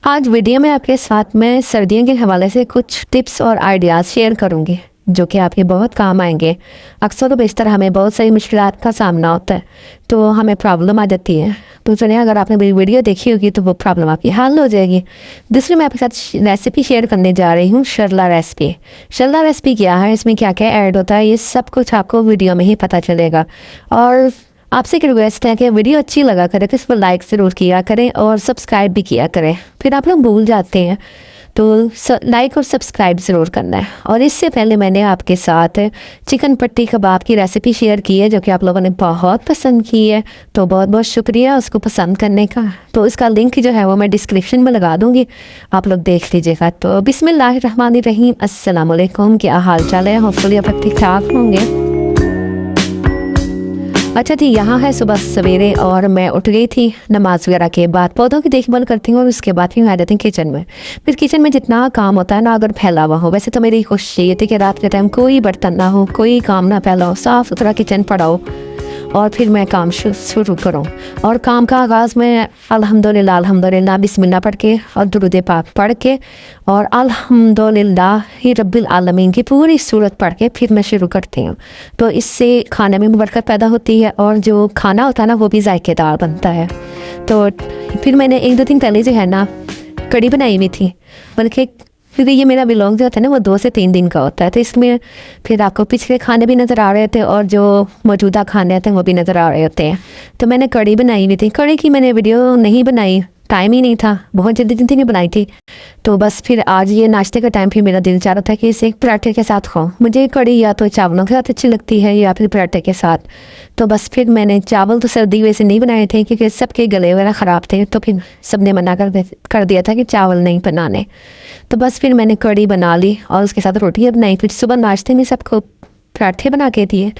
आज वीडियो में आपके साथ मैं सर्दियों के हवाले से कुछ टिप्स और आइडियाज़ शेयर करूंगी जो कि आपके बहुत काम आएंगे। अक्सर तो बेशतर हमें बहुत सारी मुश्किलात का सामना होता है, तो हमें प्रॉब्लम आ जाती है। तो चलिए, अगर आपने मेरी वीडियो देखी होगी तो वो प्रॉब्लम आपकी हल हो जाएगी। दूसरी मैं आपके साथ रेसिपी शेयर करने जा रही हूँ, शरला रेसिपी। शरला रेसिपी क्या है, इसमें क्या क्या ऐड होता है, ये सब कुछ आपको वीडियो में ही पता चलेगा। और आपसे एक रिक्वेस्ट है कि वीडियो अच्छी लगा करें तो इस पर लाइक ज़रूर किया करें और सब्सक्राइब भी किया करें। फिर आप लोग भूल जाते हैं, तो लाइक और सब्सक्राइब ज़रूर करना है। और इससे पहले मैंने आपके साथ चिकन पट्टी कबाब की रेसिपी शेयर की है जो कि आप लोगों ने बहुत पसंद की है, तो बहुत बहुत शुक्रिया उसको पसंद करने का। तो इसका लिंक जो है वो मैं डिस्क्रिप्शन में लगा दूँगी, आप लोग देख लीजिएगा। तो बिस्मिल्लाहिर्रहमानिर्रहीम, अस्सलाम वालेकुम। क्या हाल चाल है? होपफुली आप ठीक ठाक होंगे। अच्छा जी, यहाँ है सुबह सवेरे और मैं उठ गई थी नमाज वगैरह के बाद, पौधों की देखभाल करती हूँ और उसके बाद फिर आ जाती हूँ किचन में। फिर किचन में जितना काम होता है ना, अगर फैला हुआ हो, वैसे तो मेरी कोशिश ये थी कि रात के टाइम कोई बर्तन ना हो, कोई काम ना फैला हो, साफ़ सुथरा किचन पड़ा हो और फिर मैं काम शुरू करूँ। और काम का आगाज़ में अल्हम्दुलिल्लाह बिस्मिल्लाह पढ़ के और दुरूद पाक पढ़ के और अल्हम्दुलिल्लाहि रब्बिल आलमीन की पूरी सूरत पढ़ के फिर मैं शुरू करती हूँ। तो इससे खाने में बरकत पैदा होती है और जो खाना होता है ना वो भी जायकेदार बनता है। तो फिर मैंने 1-2 दिन पहले जो है ना कड़ी बनाई हुई थी, बल्कि क्योंकि ये मेरा व्लॉग जो होता है ना वो 2 से 3 दिन का होता है, तो इसमें फिर आपको पिछले खाने भी नज़र आ रहे थे और जो मौजूदा खाने थे वो भी नज़र आ रहे होते हैं। तो मैंने कड़ी बनाई हुई थी। कड़ी की मैंने वीडियो नहीं बनाई, टाइम ही नहीं था, बहुत जल्दी नहीं बनाई थी। तो बस फिर आज ये नाश्ते का टाइम फिर मेरा दिल चाह रहा था कि इसे पराठे के साथ खाऊं। मुझे कड़ी या तो चावलों के साथ अच्छी लगती है या फिर पराठे के साथ। तो बस फिर मैंने चावल तो सर्दी वैसे नहीं बनाए थे क्योंकि सबके गले वगैरह ख़राब थे, तो फिर सब ने मना कर दिया था कि चावल नहीं बनाने। तो बस फिर मैंने कड़ी बना ली और उसके साथ रोटियाँ बनाई। फिर सुबह नाश्ते में सबको पराठे बना के दिए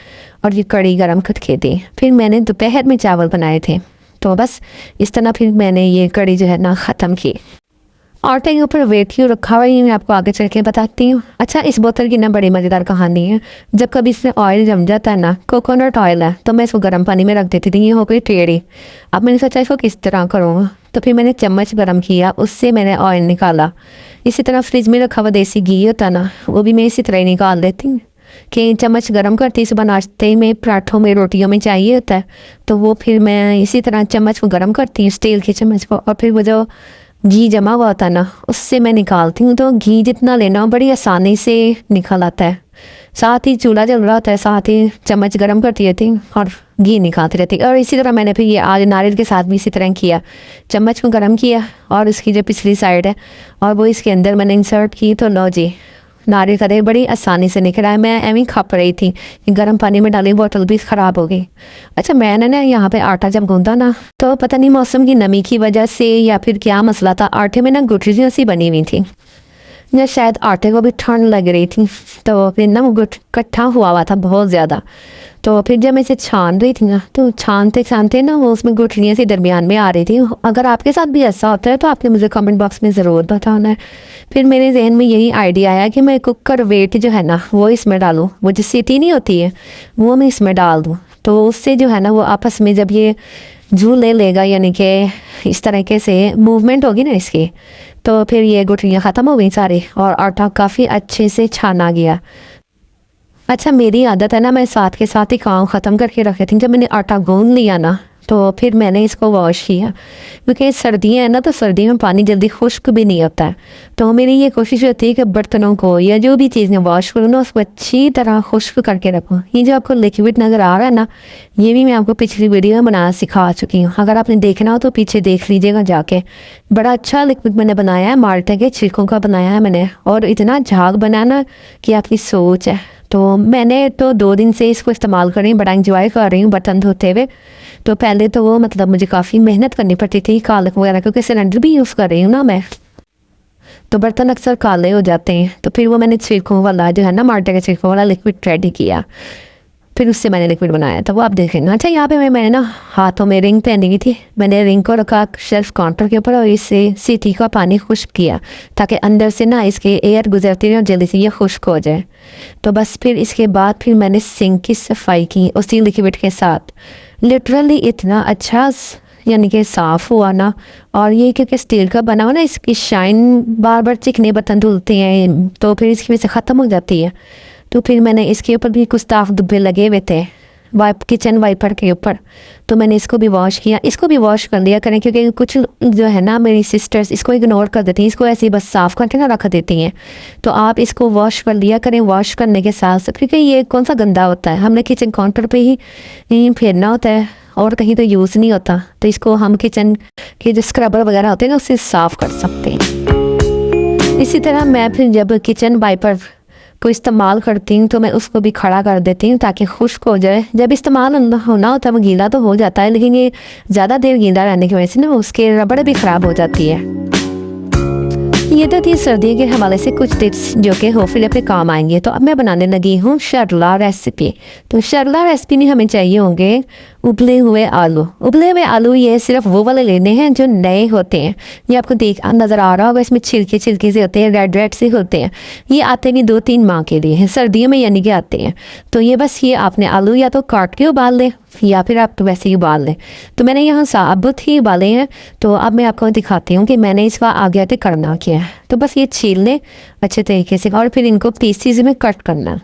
और ये कड़ी गर्म करके दी। फिर मैंने दोपहर में चावल बनाए थे। तो बस इस तरह फिर मैंने ये कड़ी जो है ना ख़त्म की। आटे के ऊपर वेट क्यों रखा हुआ है मैं आपको आगे चल के बताती हूँ। अच्छा, इस बोतल की ना बड़ी मज़ेदार कहानी है। जब कभी इसमें ऑयल जम जाता है ना, कोकोनट ऑयल है, तो मैं इसको गर्म पानी में रख देती थी, ये हो गई टेढ़ी। अब मैंने सोचा इसको किस तरह करूँगा, तो फिर मैंने चम्मच गर्म किया, उससे मैंने ऑयल निकाला। इसी तरह फ्रिज में रखा हुआ देसी घी होता ना, वो भी मैं इसी तरह ही निकाल देती हूँ कि चम्मच गर्म करती सुबह नाश्ते में, पराठों में, रोटियों में चाहिए होता है, तो वो फिर मैं इसी तरह चम्मच को गर्म करती हूँ, स्टील के चम्मच को, और फिर वो जो घी जमा हुआ होता है ना उससे मैं निकालती हूँ। तो घी जितना लेना हो बड़ी आसानी से निकल आता है। साथ ही चूल्हा जल रहा होता है, साथ ही चम्मच गर्म करती रहती हूँ और घी निकालती रहती। और इसी तरह मैंने फिर ये आज नारियल के साथ भी इसी तरह किया। चम्मच को गर्म किया और इसकी जो पिछली साइड है और वो इसके अंदर मैंने इंसर्ट की, तो लो जी, नारियल का तेल बड़ी आसानी से निकला है। मैं एवं खप रही थी कि गर्म पानी में डाली बोतल भी ख़राब हो गई। अच्छा, मैंने ना यहाँ पे आटा जब गूंदा ना, तो पता नहीं मौसम की नमी की वजह से या फिर क्या मसला था, आटे में ना गुठलियाँ सी बनी हुई थी, या शायद आटे को भी ठंड लग रही थी, तो फिर ना वो इकट्ठा हुआ था बहुत ज़्यादा। तो फिर जब मैं इसे छान रही थी ना, तो छानते छानते ना वो उसमें गुठलियाँ सी दरमियान में आ रही थी। अगर आपके साथ भी ऐसा होता है तो आपने मुझे कमेंट बॉक्स में ज़रूर बताना है। फिर मेरे जहन में यही आइडिया आया कि मैं कुकर वेट जो है ना वो इसमें डालूँ, वो जो सीटी नहीं होती है वो मैं इसमें डाल दूँ, तो उससे जो है ना वो आपस में जब ये झूल ले लेगा, यानी कि इस तरीके से मूवमेंट होगी ना इसकी, तो फिर ये गुठलियाँ ख़त्म हो गई सारी और आटा काफ़ी अच्छे से छाना गया। अच्छा, मेरी आदत है ना, मैं साथ के साथ ही काम ख़त्म करके रख देती हूँ। जब मैंने आटा गूंद लिया ना, तो फिर मैंने इसको वॉश किया, क्योंकि सर्दियाँ हैं ना, तो सर्दियों में पानी जल्दी खुश्क भी नहीं होता है। तो मेरी ये कोशिश होती है कि बर्तनों को या जो भी चीज़ें वॉश करूँ ना उसको अच्छी तरह खुश्क करके रखूँ। ये जो आपको लिक्विड नज़र आ रहा है ना, ये भी मैं आपको पिछली वीडियो में बनाना सिखा चुकी हूँ। अगर आपने देखना हो तो पीछे देख लीजिएगा जाके। बड़ा अच्छा लिक्विड मैंने बनाया है, माल्टे के छिलकों का बनाया है मैंने, और इतना झाग बनाना कि आपकी सोच है। तो मैंने तो 2 दिन से इसको इस्तेमाल कर रही हूँ, बड़ा इंजॉय कर रही हूँ बर्तन धोते हुए। तो पहले तो वो मतलब मुझे काफ़ी मेहनत करनी पड़ती थी कालक वगैरह, क्योंकि सिलेंडर भी यूज़ कर रही हूँ ना मैं, तो बर्तन अक्सर काले हो जाते हैं। तो फिर वो मैंने छिलकों वाला जो है ना, माल्टे के छिलकों वाला लिक्विड रेडी किया, फिर उससे मैंने लिक्विड बनाया था, वो आप देखें। अच्छा, यहाँ पे मैंने ना हाथों में रिंग पहनी हुई थी, मैंने रिंग को रखा शेल्फ काउंटर के ऊपर और इससे सीटी का पानी खुश्क किया ताकि अंदर से ना इसके एयर गुजरती रहे और जल्दी से ये खुश्क हो जाए। तो बस फिर इसके बाद फिर मैंने सिंक की सफाई की उसी लिक्विड के साथ। लिटरली इतना अच्छा यानी कि साफ़ हुआ ना, और ये क्योंकि स्टील का बना हुआ ना, इसकी शाइन बार बार चिकने बर्तन धुलते हैं तो फिर इसकी वजह से ख़त्म हो जाती है। तो फिर मैंने इसके ऊपर भी कुछ साफ धब्बे लगे हुए थे किचन वाइपर के ऊपर, तो मैंने इसको भी वॉश किया। इसको भी वॉश कर लिया करें, क्योंकि कुछ जो है ना मेरी सिस्टर्स इसको इग्नोर कर देती हैं, इसको ऐसे ही बस साफ़ करके ना रख देती हैं। तो आप इसको वॉश कर लिया करें। वॉश करने के साथ साथ, क्योंकि ये कौन सा गंदा होता है, हमने किचन काउंटर पे ही फेरना होता है और कहीं तो यूज़ नहीं होता, तो इसको हम किचन के जो स्क्रबर वगैरह होते हैं ना उससे साफ़ कर सकते हैं। इसी तरह मैं फिर जब किचन वाइपर को इस्तेमाल करती हूँ तो मैं उसको भी खड़ा कर देती हूँ ताकि खुश्क हो जाए। जब इस्तेमाल होना होता है वो गीला तो हो जाता है, लेकिन ये ज़्यादा देर गीला रहने की वजह से ना उसके रबड़ भी ख़राब हो जाती है। ये तो थी सर्दियों के हवाले से कुछ टिप्स जो कि होपफुली अपने काम आएंगे। तो अब मैं बनाने लगी हूँ शरला रेसिपी। तो शरला रेसिपी में हमें चाहिए होंगे उबले हुए आलू। उबले हुए आलू ये सिर्फ वो वाले लेने हैं जो नए होते हैं। ये आपको देख नज़र आ रहा होगा, इसमें छिलके छिलके से होते हैं, रेड रेड से होते हैं। ये आते नहीं 2-3 माह के लिए हैं, सर्दियों में यानी कि आते हैं। तो ये बस ये आपने आलू या तो काट के उबाल लें या फिर आप तो वैसे ही उबाल लें। तो मैंने यहाँ साबुत ही उबाले हैं। तो अब मैं आपको दिखाती हूँ कि मैंने इसका आगे आते करना क्या है। तो बस ये छील लें अच्छे तरीके से और फिर इनको पीसीज में कट करना।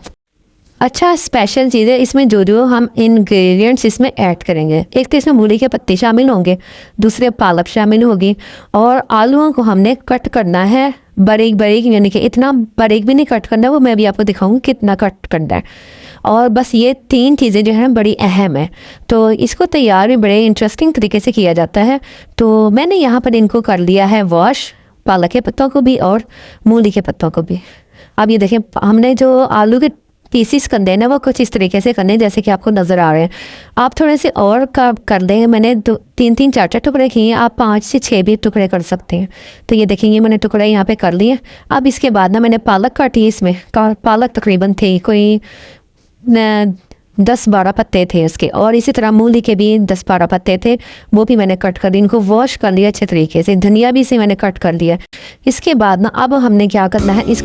अच्छा स्पेशल चीज़ है इसमें, जो हम इंग्रेडिएंट्स इसमें ऐड करेंगे, एक तो इसमें मूली के पत्ते शामिल होंगे, दूसरे पालक शामिल होगी, और आलूओं को हमने कट करना है बारीक बारीक, यानी कि इतना बारीक भी नहीं कट करना, वो मैं भी आपको दिखाऊंगी कितना कट करना है। और बस ये 3 चीज़ें जो हैं बड़ी अहम है। तो इसको तैयार भी बड़े इंटरेस्टिंग तरीके से किया जाता है। तो मैंने यहाँ पर इनको कर लिया है वॉश, पालक के पत्तों को भी और मूली के पत्तों को भी। अब ये देखें हमने जो आलू के पीसीस करने हैं ना वो कुछ इस तरीके से करने जैसे कि आपको नज़र आ रहे हैं। आप थोड़े से और कर देंगे। मैंने 3-3 4-4 टुकड़े किए हैं, आप 5 से 6 भी टुकड़े कर सकते हैं। तो ये देखेंगे मैंने टुकड़े यहाँ पे कर लिए। अब इसके बाद ना मैंने पालक काटी, इसमें पालक तकरीबन थे कोई 10-12 पत्ते थे इसके, और इसी तरह मूली के भी 10-12 पत्ते थे, वो भी मैंने कट कर दिए। इनको वॉश कर लिया अच्छे तरीके से। धनिया भी इसे मैंने कट कर लिया। इसके बाद ना अब हमने क्या करना है, इस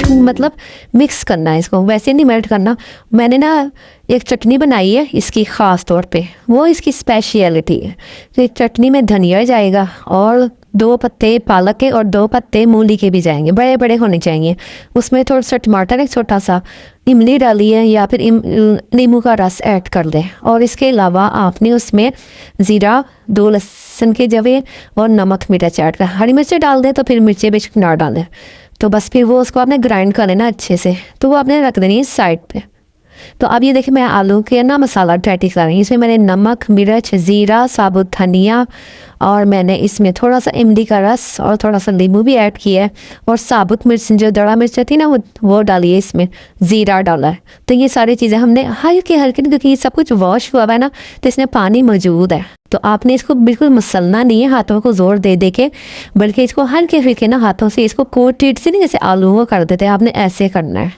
मतलब मिक्स करना है इसको, वैसे नहीं मेल्ट करना। मैंने ना एक चटनी बनाई है इसकी ख़ास तौर पे, वो इसकी स्पेशलिटी है। तो एक चटनी में धनिया जाएगा और 2 पत्ते पालक के और 2 पत्ते मूली के भी जाएंगे, बड़े बड़े होने चाहिए। उसमें थोड़ा सा टमाटर, एक छोटा सा इमली डाली है या फिर नींबू का रस ऐड कर दें। और इसके अलावा आपने उसमें ज़ीरा, 2 लहसुन के जवे और नमक मिर्च ऐड कर, हरी मिर्चें डाल दें तो फिर मिर्चें बेशक ना डालें। तो बस फिर वो उसको आपने ग्राइंड कर लेना अच्छे से, तो वो आपने रख देनी है साइड पे। तो अब ये देखिए मैं आलू के ना मसाला रेडी कर रही हूँ। इसमें मैंने नमक, मिर्च, ज़ीरा, साबुत धनिया और मैंने इसमें थोड़ा सा इमली का रस और थोड़ा सा नींबू भी ऐड किया है, और साबुत मिर्च जो दड़ा मिर्च थी ना वो डाली है, इसमें ज़ीरा डाला है। तो ये सारी चीज़ें हमने हल्के हल्के, क्योंकि ये सब कुछ वॉश हुआ है ना तो इसमें पानी मौजूद है। तो आपने इसको बिल्कुल मसलना नहीं है हाथों को जोर दे दे के, बल्कि इसको हल्के हल्के ना हाथों से इसको कोटेड से नहीं, जैसे आलू वो कर देते हैं, आपने ऐसे करना है।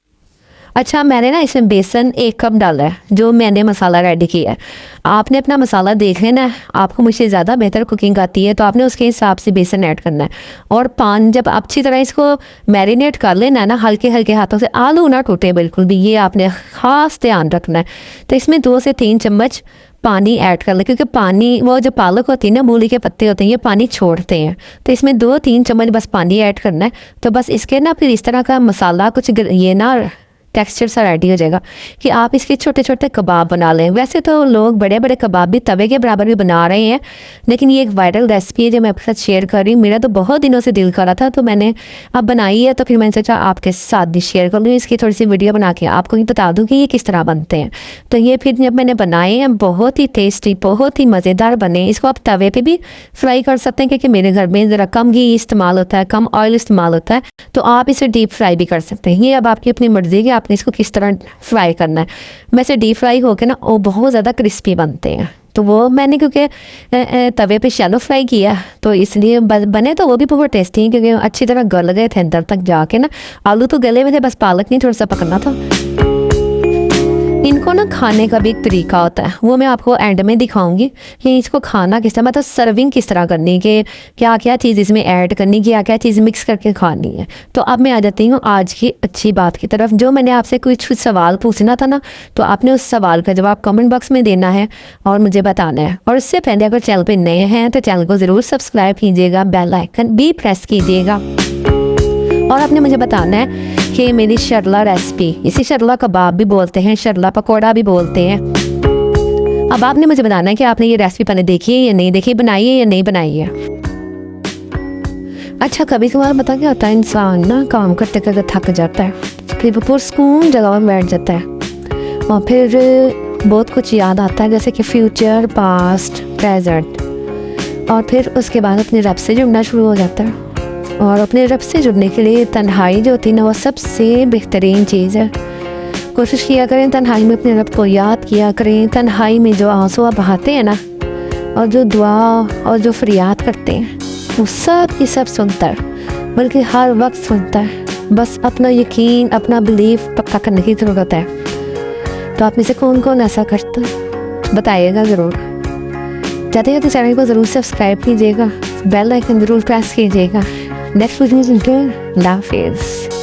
अच्छा मैंने ना इसमें बेसन 1 कप डाला है, जो मैंने मसाला रेडी किया है। आपने अपना मसाला देख लेना है, आपको मुझसे ज़्यादा बेहतर कुकिंग आती है तो आपने उसके हिसाब से बेसन ऐड करना है। और पान जब अच्छी तरह इसको मैरिनेट कर लेना है ना हल्के हल्के हाथों से, आलू ना टूटे बिल्कुल भी, ये आपने ख़ास ध्यान रखना है। तो इसमें 2 से 3 चम्मच पानी ऐड कर ले, क्योंकि पानी वो जो पालक होती है ना, मूली के पत्ते होते हैं, ये पानी छोड़ते हैं। तो इसमें 2-3 चम्मच बस पानी ऐड करना है। तो बस इसके ना फिर इस तरह का मसाला कुछ ये ना टेक्सचर सा रेडी हो जाएगा कि आप इसके छोटे छोटे कबाब बना लें। वैसे तो लोग बड़े बड़े कबाब भी तवे के बराबर भी बना रहे हैं, लेकिन ये एक वायरल रेसिपी है जो मैं आपके साथ शेयर कर रही हूँ। मेरा तो बहुत दिनों से दिल कर रहा था, तो मैंने अब बनाई है, तो फिर मैंने सोचा आपके साथ भी शेयर कर लूँ। इसकी थोड़ी सी वीडियो बना के आपको ये बता दूँ कि ये किस तरह बनते हैं। तो ये फिर जब मैंने बनाए हैं बहुत ही टेस्टी, बहुत ही मज़ेदार बने। इसको आप तवे पर भी फ्राई कर सकते हैं, क्योंकि मेरे घर में ज़रा कम घी इस्तेमाल होता है, कम ऑयल इस्तेमाल होता है, तो आप इसे डीप फ्राई भी कर सकते हैं। ये अब आपकी अपनी मर्ज़ी है आपने इसको किस तरह फ्राई करना है। वैसे डीप फ्राई होकर ना वो बहुत ज़्यादा क्रिस्पी बनते हैं, तो वो मैंने क्योंकि तवे पे शैलो फ्राई किया तो इसलिए बने तो वो भी बहुत टेस्टी हैं, क्योंकि अच्छी तरह गल गए थे अंदर तक जाके ना। आलू तो गले हुए थे, बस पालक नहीं थोड़ा सा पकड़ना था। इनको इसको ना खाने का भी एक तरीका होता है, वो मैं आपको एंड में दिखाऊंगी कि इसको खाना किस तरह, मतलब सर्विंग किस तरह करनी है, कि क्या क्या चीज़ इसमें ऐड करनी, क्या क्या चीज़ मिक्स करके खानी है। तो अब मैं आ जाती हूँ आज की अच्छी बात की तरफ। जो मैंने आपसे कुछ सवाल पूछना था ना, तो आपने उस सवाल का जवाब कमेंट बॉक्स में देना है और मुझे बताना है। और उससे पहले अगर चैनल पर नए हैं तो चैनल को ज़रूर सब्सक्राइब कीजिएगा, बेल आइकन भी प्रेस कीजिएगा। और आपने मुझे बताना है कि मेरी शरला रेसिपी, इसे शरला कबाब भी बोलते हैं, शरला पकौड़ा भी बोलते हैं। अब आपने मुझे बताना है कि आपने ये रेसिपी पहले देखी है या नहीं देखी, बनाई है या नहीं बनाई है। अच्छा, कभी कभार पता क्या होता है, इंसान ना काम करते करते थक जाता है, फिर वो पुरस्कून जगह में बैठ जाता है और फिर बहुत कुछ याद आता है, जैसे कि फ्यूचर, पास्ट, प्रेजेंट। और फिर उसके बाद अपने रब से जुड़ना शुरू हो जाता है। और अपने रब से जुड़ने के लिए तन्हाई जो होती है ना, वो सबसे बेहतरीन चीज़ है। कोशिश किया करें तन्हाई में अपने रब को याद किया करें। तन्हाई में जो आंसू आप बहाते हैं ना, और जो दुआ और जो फरियाद करते हैं, वो सब की सब सुनता है, बल्कि हर वक्त सुनता है। बस अपना यकीन, अपना बिलीफ पक्का करने की ज़रूरत है। तो आप में से कौन कौन ऐसा करता है बताइएगा ज़रूर। जाते हैं तो चैनल को ज़रूर सब्सक्राइब कीजिएगा, बेल आइकन ज़रूर प्रेस कीजिएगा। नेक्स्ट वीडियो में मिलते हैं। अल्लाह हाफिज़।